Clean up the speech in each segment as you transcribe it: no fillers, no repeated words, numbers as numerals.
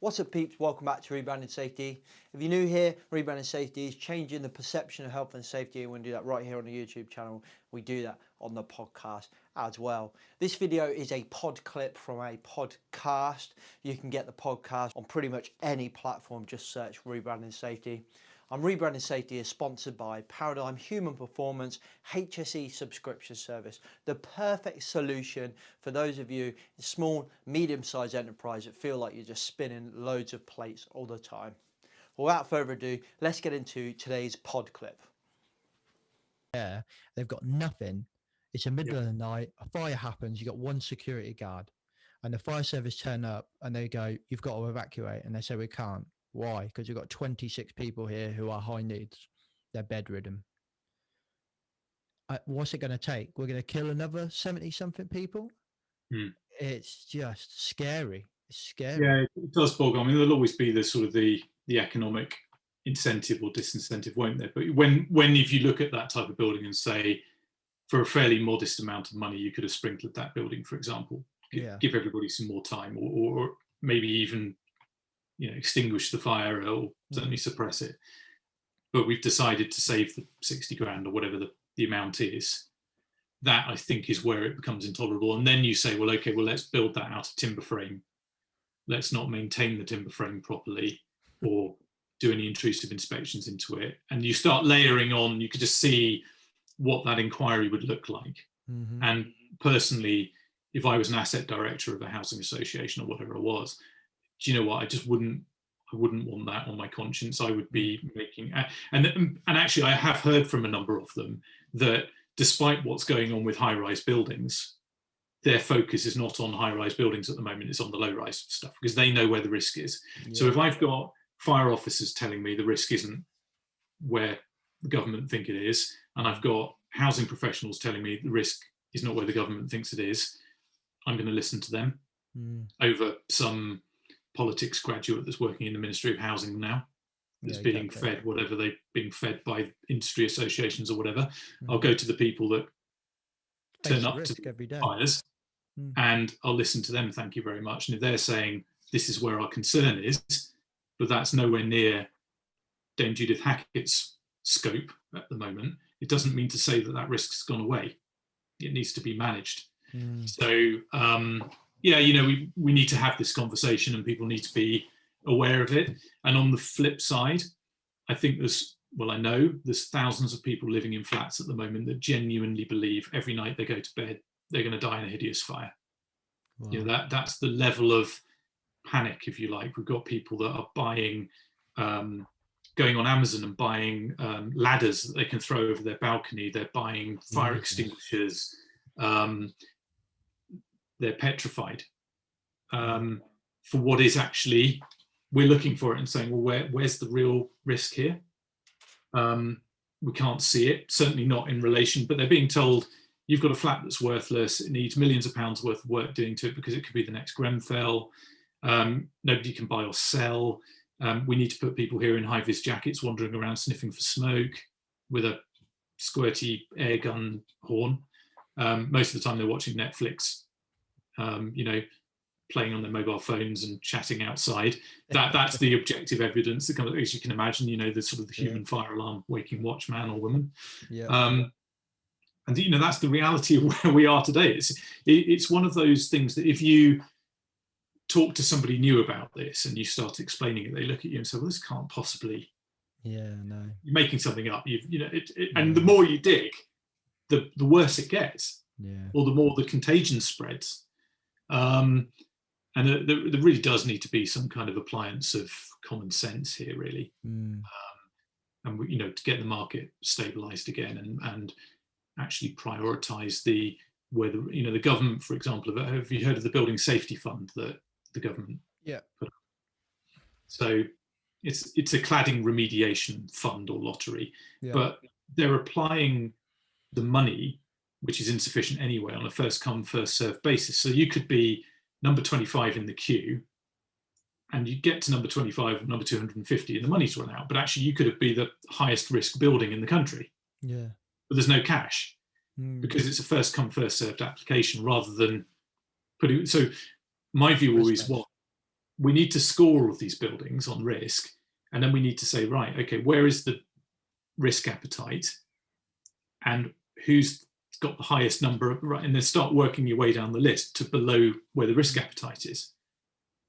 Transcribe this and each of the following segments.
What's up, peeps? Welcome back to Rebranding Safety. If you're new here, Rebranding Safety is changing the perception of health and safety, and we do that right here on the YouTube channel. We do that on the podcast as well. This video is a pod clip from a podcast. You can get the podcast on pretty much any platform. Just search Rebranding Safety. Rebranding Safety is sponsored by Paradigm Human Performance HSE subscription service, the perfect solution for those of you in small, medium-sized enterprise that feel like you're just spinning loads of plates all the time. Without further ado, let's get into today's pod clip. Yeah, they've got nothing. It's the middle of the night, a fire happens, you've got one security guard, and the fire service turn up and they go, "You've got to evacuate," and they say, "We can't." Why? Because you've got 26 people here who are high needs. They're bedridden. What's it going to take? We're going to kill another 70-something people? It's just scary. It's scary. Yeah, it does bog on. I mean, there'll always be the sort of the economic incentive or disincentive, won't there? But when if you look at that type of building and say, for a fairly modest amount of money, you could have sprinkled that building, for example, give everybody some more time, or maybe even extinguish the fire or certainly suppress it. But we've decided to save the 60 grand or whatever the amount is. That, I think, is where it becomes intolerable. And then you say, well, okay, well, let's build that out of timber frame. Let's not maintain the timber frame properly or do any intrusive inspections into it. And you start layering on, you could just see what that inquiry would look like. Mm-hmm. And personally, if I was an asset director of a housing association or whatever it was, do you know what? I wouldn't want that on my conscience. I would be making, and actually I have heard from a number of them that despite what's going on with high-rise buildings, their focus is not on high-rise buildings at the moment, it's on the low-rise stuff, because they know where the risk is. Yeah. So if I've got fire officers telling me the risk isn't where the government think it is, and I've got housing professionals telling me the risk is not where the government thinks it is, I'm going to listen to them over some politics graduate that's working in the Ministry of Housing now, that's being fed whatever they're being fed by industry associations or whatever. I'll go to the people that turn up to the fires and I'll listen to them, thank you very much. And if they're saying this is where our concern is, but that's nowhere near Dame Judith Hackett's scope at the moment, it doesn't mean to say that risk's gone away. It needs to be managed. So we need to have this conversation and people need to be aware of it. And on the flip side, I think I know there's thousands of people living in flats at the moment that genuinely believe every night they go to bed, they're going to die in a hideous fire. Wow. That's the level of panic, if you like. We've got people that are buying, going on Amazon and buying ladders that they can throw over their balcony. They're buying fire extinguishers. They're petrified for what is actually, we're looking for it and saying, well, where's the real risk here? We can't see it, certainly not in relation, but they're being told, you've got a flat that's worthless, it needs millions of pounds worth of work doing to it because it could be the next Grenfell. Nobody can buy or sell. We need to put people here in high-vis jackets wandering around sniffing for smoke with a squirty air gun horn. Most of the time they're watching Netflix, playing on their mobile phones and chatting outside. That's the objective evidence that comes, as you can imagine, the sort of the human fire alarm waking watchman or woman. And that's the reality of where we are today. It's one of those things that if you talk to somebody new about this and you start explaining it, they look at you and say, well, this can't possibly, you're making something up. And the more you dig, the worse it gets, or the more the contagion spreads. And there really does need to be some kind of appliance of common sense here, really, and to get the market stabilised again and actually prioritise the government, for example. Have you heard of the Building Safety Fund that the government put up? So it's a cladding remediation fund or lottery, but they're applying the money, which is insufficient anyway, on a first come first served basis. So you could be number 25 in the queue and you get to number 25 or number 250 and the money's run out, but actually you could be the highest risk building in the country, but there's no cash because it's a first come first served application rather than putting. So my view always was we need to score all of these buildings on risk, and then we need to say, right, okay, where is the risk appetite, and who's got the highest number, right? And then start working your way down the list to below where the risk appetite is.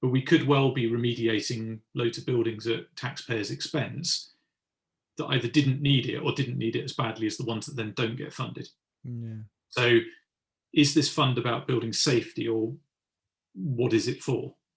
But we could well be remediating loads of buildings at taxpayers' expense that either didn't need it or didn't need it as badly as the ones that then don't get funded. Yeah. So is this fund about building safety, or what is it for?